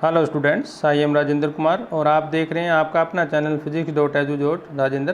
Hello students, I am Rajendra Kumar और आप देख रहे हैं आपका अपना चैनल physics.edu.राजेंद्र।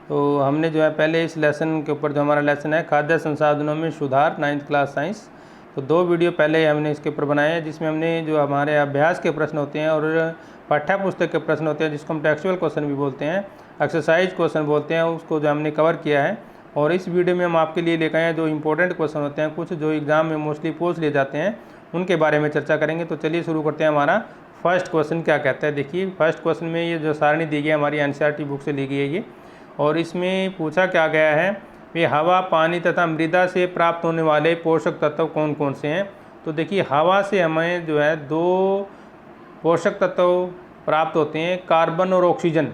तो हमने जो है पहले इस लेसन के ऊपर जो हमारा लेसन है खाद्य संसाधनों में सुधार 9th क्लास साइंस, तो 2 वीडियो पहले हमने इसके ऊपर बनाए हैं, जिसमें हमने जो हमारे अभ्यास के प्रश्न होते हैं और पाठ्य पुस्तक के प्रश्न होते हैं जिसको हम टेक्सचुअल क्वेश्चन भी बोलते हैं, एक्सरसाइज क्वेश्चन बोलते हैं, उसको जो हमने कवर किया है। और इस वीडियो में हम आपके लिए लेकर आए हैं जो इंपॉर्टेंट क्वेश्चन होते हैं, कुछ जो एग्ज़ाम में मोस्टली पूछ लिए जाते हैं, उनके बारे में चर्चा करेंगे। तो चलिए शुरू करते हैं। हमारा फर्स्ट क्वेश्चन क्या कहता है, देखिए फर्स्ट क्वेश्चन में ये जो सारणी दी गई है हमारी एनसीईआरटी बुक से ली गई है ये, और इसमें पूछा क्या गया है ये हवा, पानी तथा मृदा से प्राप्त होने वाले पोषक तत्व कौन कौन से हैं। तो देखिए हवा से हमें जो है 2 पोषक तत्व प्राप्त होते हैं, कार्बन और ऑक्सीजन।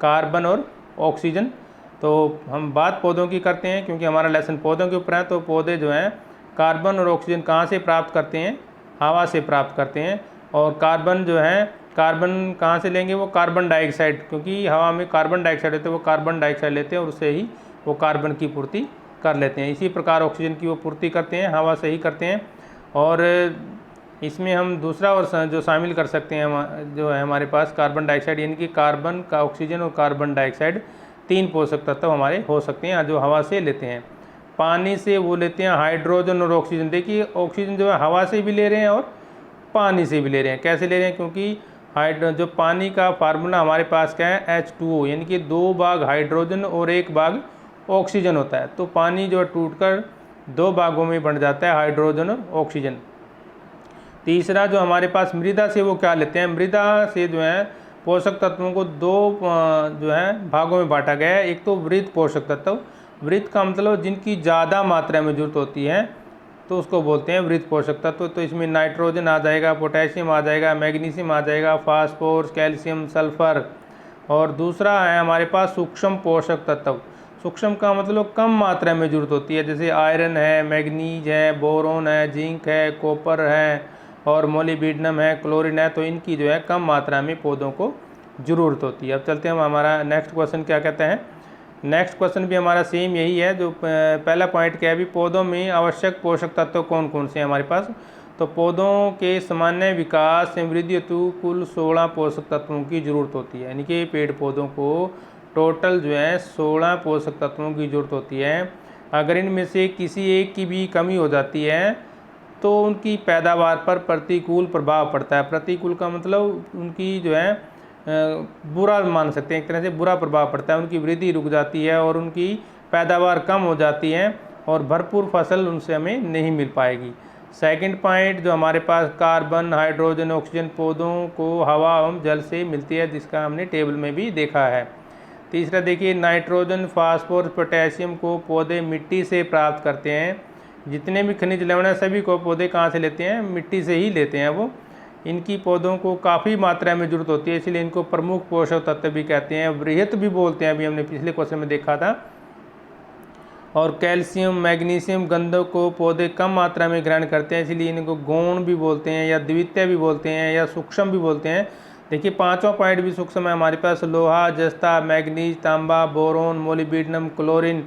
कार्बन और ऑक्सीजन। तो हम बात पौधों की करते हैं क्योंकि हमारा लेसन पौधों के ऊपर है। तो पौधे जो हैं कार्बन और ऑक्सीजन कहाँ से प्राप्त करते हैं, हवा से प्राप्त करते हैं। और कार्बन जो है, कार्बन कहाँ से लेंगे, वो कार्बन डाइऑक्साइड, क्योंकि हवा में कार्बन डाइऑक्साइड होते हैं, वो कार्बन डाइऑक्साइड लेते हैं और उससे ही वो कार्बन की पूर्ति कर लेते हैं। इसी प्रकार ऑक्सीजन की वो पूर्ति करते हैं, हवा से ही करते हैं। और इसमें हम दूसरा और जो शामिल कर सकते हैं जो है हमारे पास कार्बन डाइऑक्साइड, यानी कि कार्बन का ऑक्सीजन और कार्बन डाइऑक्साइड 3 पोषक तत्व हमारे हो सकते हैं जो हवा से लेते हैं। पानी से वो लेते हैं हाइड्रोजन और ऑक्सीजन। देखिए ऑक्सीजन जो है हवा से भी ले रहे हैं और पानी से भी ले रहे हैं। कैसे ले रहे हैं, क्योंकि जो पानी का फार्मूला हमारे पास क्या है, H2O, यानी कि 2 भाग हाइड्रोजन और 1 भाग ऑक्सीजन होता है। तो पानी जो टूटकर 2 भागों में बन जाता है, हाइड्रोजन और ऑक्सीजन। तीसरा जो हमारे पास मृदा से वो क्या लेते हैं, मृदा से जो है पोषक तत्वों को 2 जो है भागों में बांटा गया है। एक तो वृत्त पोषक तत्व, वृत्त का मतलब जिनकी ज़्यादा मात्रा में जरूरत होती है तो उसको बोलते हैं वृत्त पोषक तत्व। तो इसमें नाइट्रोजन आ जाएगा, पोटेशियम आ जाएगा, मैग्नीशियम आ जाएगा, फास्फोरस, कैल्शियम, सल्फर। और दूसरा है हमारे पास सूक्ष्म पोषक तत्व। सूक्ष्म का मतलब कम मात्रा में जरूरत होती है, जैसे आयरन है, मैग्नीज है, बोरोन है, जिंक है, कॉपर है और मोलिब्डेनम है, क्लोरीन है। तो इनकी जो है कम मात्रा में पौधों को ज़रूरत होती है। अब चलते हैं हम, हमारा नेक्स्ट क्वेश्चन क्या कहते हैं। नेक्स्ट क्वेश्चन भी हमारा सेम यही है। जो पहला पॉइंट क्या है, भी पौधों में आवश्यक पोषक तत्व कौन कौन से हैं हमारे पास। तो पौधों के सामान्य विकास से वृद्धि हेतु कुल 16 पोषक तत्वों की ज़रूरत होती है, यानी कि पेड़ पौधों को टोटल जो है 16 पोषक तत्वों की ज़रूरत होती है। अगर इनमें से किसी एक की भी कमी हो जाती है तो उनकी पैदावार पर प्रतिकूल प्रभाव पड़ता है। प्रतिकूल का मतलब उनकी जो है बुरा मान सकते हैं, एक तरह से बुरा प्रभाव पड़ता है, उनकी वृद्धि रुक जाती है और उनकी पैदावार कम हो जाती है और भरपूर फसल उनसे हमें नहीं मिल पाएगी। सेकंड पॉइंट जो हमारे पास कार्बन, हाइड्रोजन, ऑक्सीजन पौधों को हवा एवं जल से मिलती है, जिसका हमने टेबल में भी देखा है। तीसरा देखिए नाइट्रोजन, फास्फोरस, पोटेशियम को पौधे मिट्टी से प्राप्त करते हैं। जितने भी खनिज लवण है सभी को पौधे कहाँ से लेते हैं, मिट्टी से ही लेते हैं वो। इनकी पौधों को काफ़ी मात्रा में जरूरत होती है, इसलिए इनको प्रमुख पोषक तत्व भी कहते हैं, वृहत भी बोलते हैं, अभी हमने पिछले क्वेश्चन में देखा था। और कैल्शियम, मैग्नीशियम, गंधक को पौधे कम मात्रा में ग्रहण करते हैं, इसलिए इनको गौण भी बोलते हैं या द्वितीय भी बोलते हैं या सूक्ष्म भी बोलते हैं। देखिए 5वां पॉइंट भी सूक्ष्म है हमारे पास, लोहा, जस्ता, मैग्नीज, तांबा, बोरोन, मोलिब्डेनम, क्लोरीन,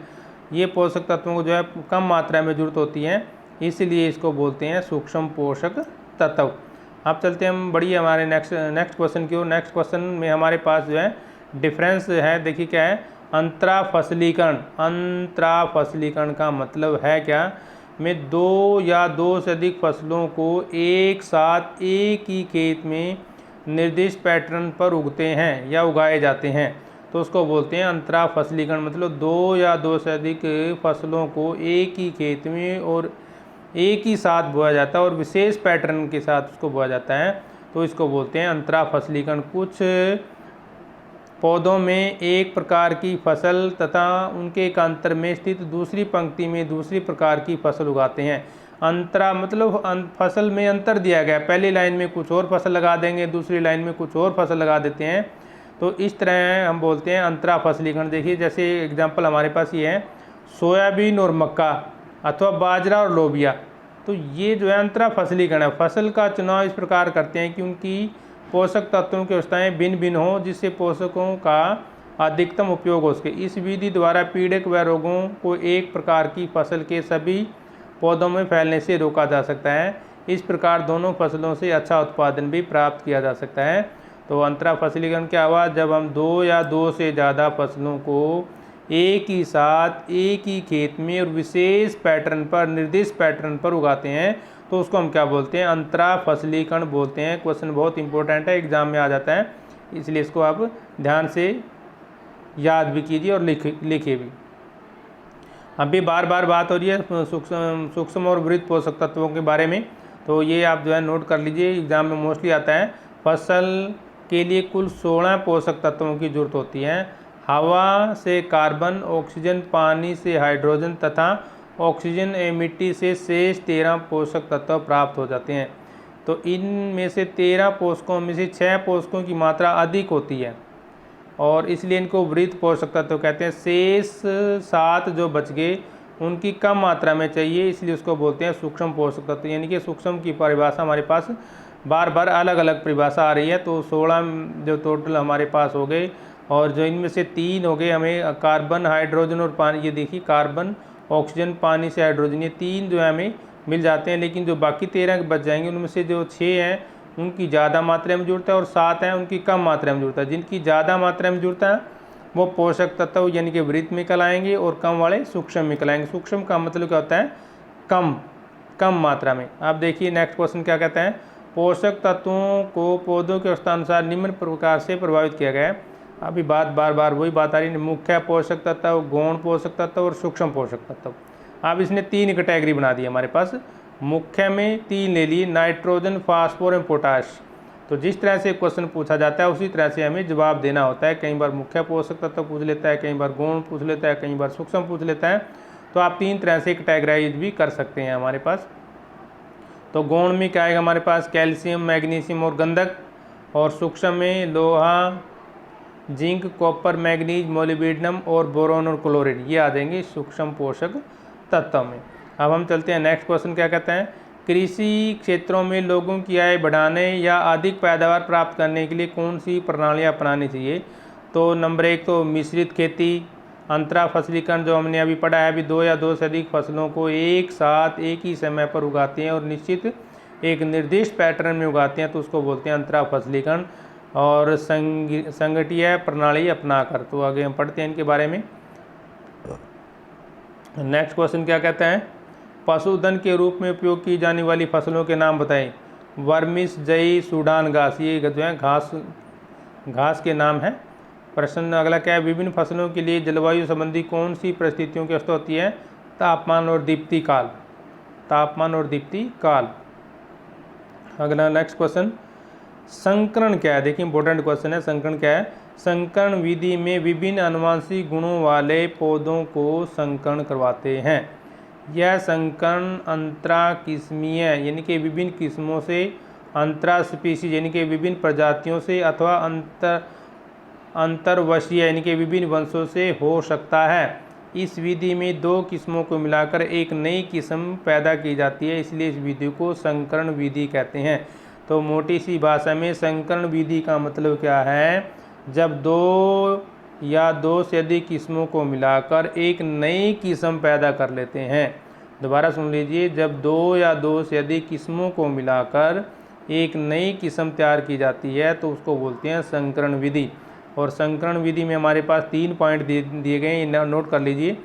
ये पोषक तत्वों को जो है कम मात्रा में जरूरत होती है, इसलिए इसको बोलते हैं सूक्ष्म पोषक तत्व। अब चलते हैं हम बढ़िया हमारे नेक्स्ट क्वेश्चन की ओर। नेक्स्ट क्वेश्चन में हमारे पास जो है डिफरेंस है, देखिए क्या है, अंतराफसलीकरण। अंतराफसलीकरण का मतलब है क्या, में 2 या 2 से अधिक फसलों को एक साथ एक ही खेत में निर्दिष्ट पैटर्न पर उगते हैं या उगाए जाते हैं, तो उसको बोलते हैं अंतराफसलीकरण। मतलब 2 या 2 से अधिक फसलों को एक ही खेत में और एक ही साथ बोया जाता है और विशेष पैटर्न के साथ उसको बोया जाता है, तो इसको बोलते हैं अंतराफसलीकरण। कुछ पौधों में एक प्रकार की फसल तथा उनके एकांतर में स्थित दूसरी पंक्ति में दूसरी प्रकार की फसल उगाते हैं। अंतरा मतलब फसल में अंतर दिया गया, पहली लाइन में कुछ और फसल लगा देंगे, दूसरी लाइन में कुछ और फसल लगा देते हैं, तो इस तरह हम बोलते हैं अंतराफसलीकरण। देखिए जैसे एग्जाम्पल हमारे पास ये है, सोयाबीन और मक्का अथवा बाजरा और लोबिया, तो ये जो है अंतराफसलीकरण है। फसल का चुनाव इस प्रकार करते हैं कि उनकी पोषक तत्वों की अवस्थाएं भिन्न भिन्न हो, जिससे पोषकों का अधिकतम उपयोग हो सके। इस विधि द्वारा पीड़क व रोगों को एक प्रकार की फसल के सभी पौधों में फैलने से रोका जा सकता है। इस प्रकार दोनों फसलों से अच्छा उत्पादन भी प्राप्त किया जा सकता है। तो अंतरा फसलीकरण क्या हुआ, जब हम 2 या 2 से ज़्यादा फसलों को एक ही साथ एक ही खेत में और विशेष पैटर्न पर, निर्दिष्ट पैटर्न पर उगाते हैं तो उसको हम क्या बोलते हैं, अंतरा फसलीकरण बोलते हैं। क्वेश्चन बहुत इंपॉर्टेंट है, एग्जाम में आ जाता है, इसलिए इसको आप ध्यान से याद भी कीजिए और लिखिए भी। अभी बार बार बात हो रही है सूक्ष्म और वृहद पोषक तत्वों के बारे में, तो ये आप जो है नोट कर लीजिए, एग्जाम में मोस्टली आता है। फसल के लिए कुल 16 पोषक तत्वों की जरूरत होती है। हवा से कार्बन, ऑक्सीजन, पानी से हाइड्रोजन तथा ऑक्सीजन मिट्टी से शेष 13 पोषक तत्व प्राप्त हो जाते हैं। तो इनमें से 13 पोषकों में से 6 पोषकों की मात्रा अधिक होती है और इसलिए इनको वृहद पोषक तत्व कहते हैं। शेष 7 जो बच गए उनकी कम मात्रा में चाहिए, इसलिए उसको बोलते हैं सूक्ष्म पोषक तत्व। यानी कि सूक्ष्म की परिभाषा हमारे पास बार बार अलग अलग परिभाषा आ रही है। तो 16 जो टोटल हमारे पास हो गए और जो इनमें से 3 हो गए हमें कार्बन, हाइड्रोजन और पानी। ये देखिए कार्बन, ऑक्सीजन, पानी से हाइड्रोजन, ये 3 जो है हमें मिल जाते हैं। लेकिन जो बाकी 13 बच जाएंगे उनमें से जो 6 हैं उनकी ज़्यादा मात्रा में जरूरत है और 7 हैं उनकी कम मात्रा में जरूरत है। जिनकी ज़्यादा मात्रा में जरूरत है वो पोषक तत्व यानी कि वृहद में कहलाएंगे और कम वाले सूक्ष्म में कहलाएंगे। सूक्ष्म का मतलब क्या होता है, कम मात्रा में। आप देखिए नेक्स्ट क्वेश्चन क्या कहते हैं, पोषक तत्वों को पौधों के अवस्थानुसार निम्न प्रकार से प्रभावित किया गया है। अभी बार बार वही बात आ रही है, मुख्य पोषक तत्व, गौण पोषक तत्व और सूक्ष्म पोषक तत्व। अब इसने 3 कैटेगरी बना दी हमारे पास। मुख्य में 3 ले लिए, नाइट्रोजन, फास्फोर और पोटाश। तो जिस तरह से क्वेश्चन पूछा जाता है उसी तरह से हमें जवाब देना होता है। कई बार मुख्य पोषक तत्व पूछ लेता है, कई बार गौण पूछ लेता है, कई बार सूक्ष्म पूछ लेता है। तो आप 3 तरह से कैटेगराइज भी कर सकते हैं हमारे पास। तो गौण में क्या आएगा हमारे पास, कैल्शियम, मैग्नीशियम और गंधक। और सूक्ष्म में लोहा, जिंक, कॉपर, मैग्नीज, मोलिब्डेनम और बोरोन और क्लोरीन, ये आ जाएंगे सूक्ष्म पोषक तत्व में। अब हम चलते हैं नेक्स्ट क्वेश्चन क्या कहते हैं, कृषि क्षेत्रों में लोगों की आय बढ़ाने या अधिक पैदावार प्राप्त करने के लिए कौन सी प्रणालियाँ अपनानी चाहिए। तो नंबर 1 तो मिश्रित खेती, अंतरा फसलीकरण जो हमने अभी पढ़ा है, अभी 2 या 2 से अधिक फसलों को एक साथ एक ही समय पर उगाते हैं और निश्चित एक निर्दिष्ट पैटर्न में उगाते हैं तो उसको बोलते हैं अंतरा फसलीकरण। और संगठीय प्रणाली अपनाकर, तो आगे हम पढ़ते हैं इनके बारे में। नेक्स्ट क्वेश्चन क्या कहता है, पशुधन के रूप में उपयोग की जाने वाली फसलों के नाम बताएं। वर्मिस, जई, सूडान घास, ये जो है घास के नाम हैं। प्रश्न अगला क्या है, विभिन्न फसलों के लिए जलवायु संबंधी कौन सी परिस्थितियों की आवश्यकता होती है। तापमान और दीप्ति काल, तापमान और दीप्ति काल। अगला नेक्स्ट क्वेश्चन, संकरण क्या है। देखिए इंपॉर्टेंट क्वेश्चन है, संकरण क्या है। संकरण विधि में विभिन्न अनुवांशिक गुणों वाले पौधों को संकरण करवाते हैं। यह संकरण अंतरा किस्मीय यानी कि विभिन्न किस्मों से, अंतरा स्पीशीज यानी कि विभिन्न प्रजातियों से, अथवा अंतर्वशीय यानी कि विभिन्न वंशों से हो सकता है। इस विधि में 2 किस्मों को मिलाकर एक नई किस्म पैदा की जाती है, इसलिए इस विधि को संकरण विधि कहते हैं। तो मोटी सी भाषा में संकरण विधि का मतलब क्या है, जब 2 या 2 से अधिक किस्मों को मिलाकर एक नई किस्म पैदा कर लेते हैं। दोबारा सुन लीजिए, जब 2 या 2 से अधिक किस्मों को मिलाकर एक नई किस्म तैयार की जाती है तो उसको बोलते हैं संकरण विधि। और संकरण विधि में हमारे पास 3 पॉइंट दिए गए हैं, नोट कर लीजिए,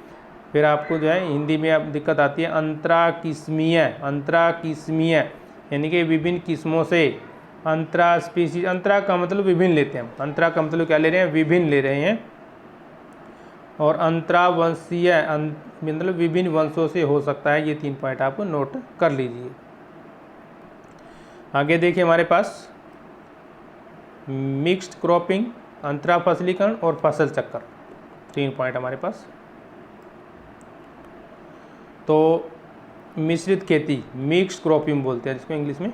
फिर आपको जो है हिंदी में अब दिक्कत आती है। अंतरा किस्मीय यानी कि विभिन्न किस्मों से, अंतरा स्पीशीज, अंतरा का मतलब विभिन्न लेते हैं, अंतरा का मतलब क्या ले रहे हैं, विभिन्न ले रहे हैं। और अंतरावंशीय मतलब विभिन्न वंशों से हो सकता है। ये 3 पॉइंट आप नोट कर लीजिए। आगे देखिए हमारे पास मिक्स्ड क्रॉपिंग, अंतरा फसलीकरण और फसल चक्कर, 3 पॉइंट हमारे पास। तो मिश्रित खेती, मिक्स्ड क्रॉपिंग बोलते हैं जिसको इंग्लिश में,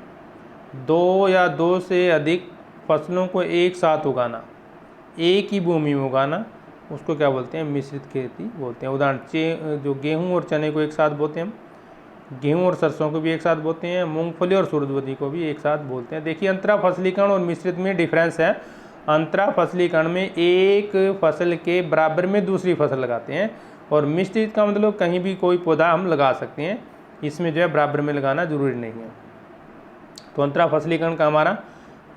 2 या 2 से अधिक फसलों को एक साथ उगाना, एक ही भूमि में उगाना, उसको क्या बोलते हैं, मिश्रित खेती बोलते हैं। उदाहरण जो गेहूं और चने को एक साथ बोते हैं हम, गेहूं और सरसों को भी एक साथ बोते हैं, मूंगफली और सूरजमुखी को भी एक साथ बोलते हैं। देखिए अंतरा फसलीकरण और मिश्रित में डिफरेंस है। अंतरा फसलीकरण में एक फसल के बराबर में दूसरी फसल लगाते हैं और मिश्रित का मतलब कहीं भी कोई पौधा हम लगा सकते हैं, इसमें जो है बराबर में लगाना जरूरी नहीं है। तो अंतरा फसलीकरण का हमारा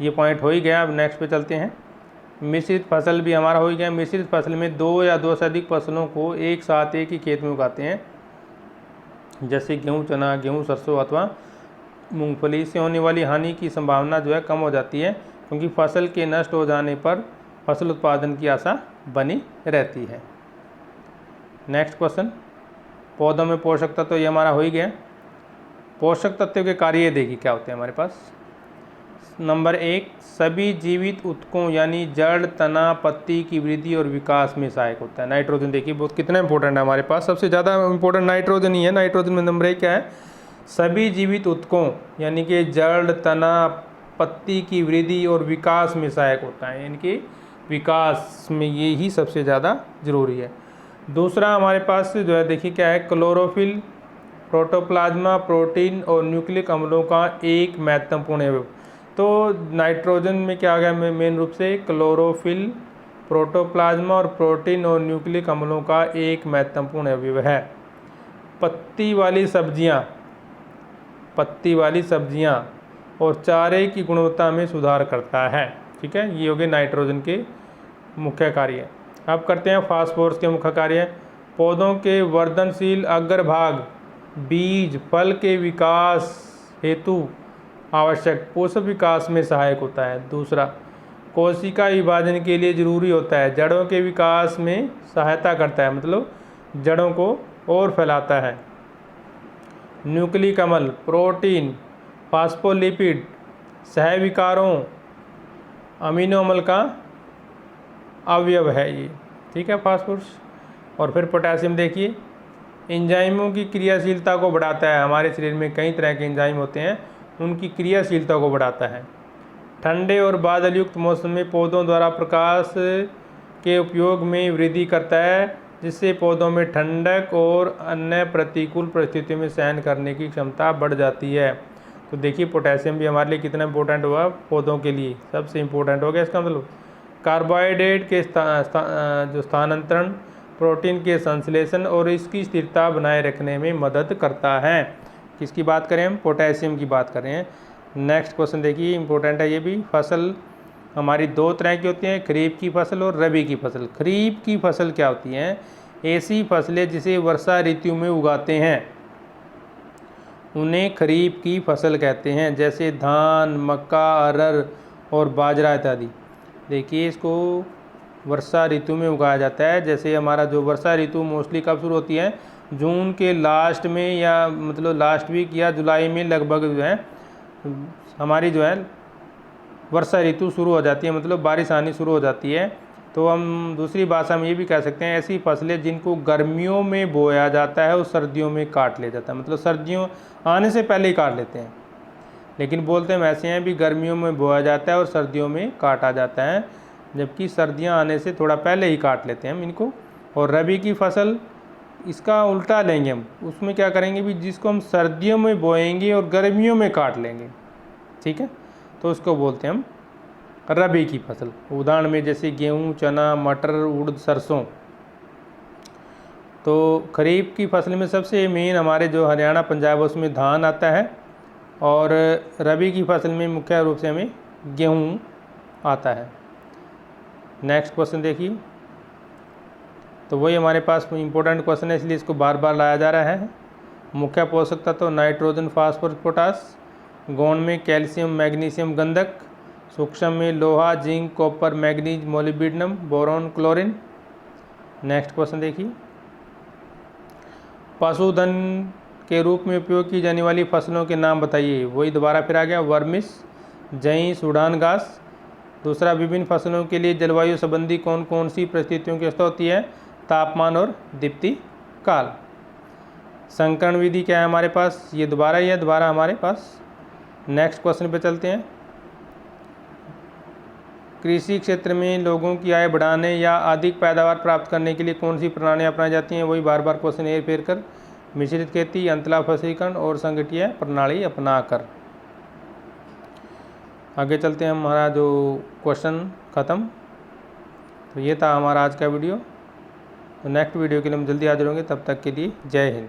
ये पॉइंट हो ही गया। अब नेक्स्ट पे चलते हैं। मिश्रित फसल भी हमारा हो ही गया। मिश्रित फसल में 2 या 2 से अधिक फसलों को एक साथ एक ही खेत में उगाते हैं, जैसे गेहूँ, चना, गेहूँ, सरसों अथवा मूंगफली। इससे होने वाली हानि की संभावना जो है कम हो जाती है, क्योंकि फसल के नष्ट हो जाने पर फसल उत्पादन की आशा बनी रहती है। नेक्स्ट क्वेश्चन, पौधों में पोषक तत्व, ये हमारा हो ही गया। पोषक तत्व के कार्य देखिए क्या होते हैं हमारे पास। नंबर 1, सभी जीवित ऊतकों यानी जड़, तना, पत्ती की वृद्धि और विकास में सहायक होता है। नाइट्रोजन देखिए बहुत कितना इंपॉर्टेंट है हमारे पास, सबसे ज़्यादा इंपॉर्टेंट नाइट्रोजन ही है। नाइट्रोजन में नंबर 1 क्या है, सभी जीवित ऊतकों यानी कि जड़, तना, पत्ती की वृद्धि और विकास में सहायक होता है, यानी कि विकास में ये ही सबसे ज़्यादा ज़रूरी है। दूसरा हमारे पास जो है देखिए क्या है, क्लोरोफिल, प्रोटोप्लाज्मा, प्रोटीन और न्यूक्लिक अम्लों का एक महत्वपूर्ण अवयव। तो नाइट्रोजन में क्या आ गया, मेन रूप से क्लोरोफिल, प्रोटोप्लाज्मा और प्रोटीन और न्यूक्लिक अम्लों का एक महत्वपूर्ण अवयव है। पत्ती वाली सब्जियां और चारे की गुणवत्ता में सुधार करता है। ठीक है, ये हो गए नाइट्रोजन के मुख्य कार्य। अब करते हैं फास्फोरस के मुख्य कार्य। पौधों के वर्धनशील अग्रभाग, बीज, फल के विकास हेतु आवश्यक पोषक विकास में सहायक होता है। दूसरा, कोशिका विभाजन के लिए जरूरी होता है, जड़ों के विकास में सहायता करता है, मतलब जड़ों को और फैलाता है। न्यूक्लिक अम्ल, प्रोटीन, फास्फोलिपिड, सहविकारों, अमीनो अम्ल का अवयव है ये। ठीक है, फास्फोरस। और फिर पोटेशियम देखिए, एंजाइमों की क्रियाशीलता को बढ़ाता है। हमारे शरीर में कई तरह के एंजाइम होते हैं, उनकी क्रियाशीलता को बढ़ाता है। ठंडे और बादल युक्त मौसम में पौधों द्वारा प्रकाश के उपयोग में वृद्धि करता है, जिससे पौधों में ठंडक और अन्य प्रतिकूल परिस्थितियों में सहन करने की क्षमता बढ़ जाती है। तो देखिए पोटेशियम भी हमारे लिए कितना इंपॉर्टेंट हुआ, पौधों के लिए सबसे इंपॉर्टेंट हो गया। इसका मतलब कार्बोहाइड्रेट के जो स्थानांतरण, प्रोटीन के संश्लेषण और इसकी स्थिरता बनाए रखने में मदद करता है। किसकी बात करें हम, पोटेशियम की बात कर रहे हैं। नेक्स्ट क्वेश्चन देखिए इंपॉर्टेंट है ये भी। फसल हमारी 2 तरह की होती हैं, खरीफ की फसल और रबी की फसल। खरीफ की फसल क्या होती हैं, ऐसी फसलें जिसे वर्षा ऋतु में उगाते हैं उन्हें खरीफ की फसल कहते हैं, जैसे धान, मक्का, अरहर और बाजरा इत्यादि। देखिए इसको वर्षा ऋतु में उगाया जाता है। जैसे हमारा जो वर्षा ऋतु मोस्टली कब शुरू होती है, जून के लास्ट में या मतलब लास्ट वीक या जुलाई में लगभग जो है हमारी जो है वर्षा ऋतु शुरू हो जाती है, मतलब बारिश आनी शुरू हो जाती है। तो हम दूसरी भाषा में ये भी कह सकते हैं, ऐसी फसलें जिनको गर्मियों में बोया जाता है और सर्दियों में काट लिया जाता है, मतलब सर्दियों आने से पहले ही काट लेते हैं। लेकिन बोलते हम ऐसे हैं भी गर्मियों में बोया जाता है और सर्दियों में काटा जाता है, जबकि सर्दियां आने से थोड़ा पहले ही काट लेते हैं हम इनको। और रबी की फसल इसका उल्टा लेंगे हम, उसमें क्या करेंगे भी जिसको हम सर्दियों में बोएंगे और गर्मियों में काट लेंगे। ठीक है, तो उसको बोलते हैं हम रबी की फसल। उदाहरण में जैसे गेहूँ, चना, मटर, उड़द, सरसों। तो खरीफ की फसल में सबसे मेन हमारे जो हरियाणा, पंजाब उसमें धान आता है, और रबी की फसल में मुख्य रूप से हमें गेहूँ आता है। नेक्स्ट क्वेश्चन देखिए, तो वही हमारे पास इम्पोर्टेंट क्वेश्चन है, इसलिए इसको बार बार लाया जा रहा है। मुख्य पोषक तत्व नाइट्रोजन, फास्फोरस, पोटास। गौण में कैल्शियम, मैग्नीशियम, गंधक। सूक्ष्म में लोहा, zinc, copper, manganese, molybdenum, boron, chlorine. Next question देखिए, पशुधन के रूप में उपयोग की जाने वाली फसलों के नाम बताइए। वही दोबारा फिर आ गया, वर्मिस, जई, सूडान घास। दूसरा, विभिन्न फसलों के लिए जलवायु संबंधी कौन कौन सी परिस्थितियों की आवश्यकता होती है, तापमान और दीप्ति काल। संकरण विधि क्या है हमारे पास, ये दोबारा ही है, दोबारा हमारे पास। नेक्स्ट क्वेश्चन पे चलते हैं। कृषि क्षेत्र में लोगों की आय बढ़ाने या अधिक पैदावार प्राप्त करने के लिए कौन सी प्रणालियाँ अपनाई जाती हैं, वही बार बार क्वेश्चन हेर फेर कर। मिश्रित खेती, अंतला फसलीकरण और संगठीय प्रणाली अपनाकर। आगे चलते हैं, हमारा जो क्वेश्चन ख़त्म। तो ये था हमारा आज का वीडियो। तो नेक्स्ट वीडियो के लिए हम जल्दी हाजिर होंगे, तब तक के लिए जय हिंद।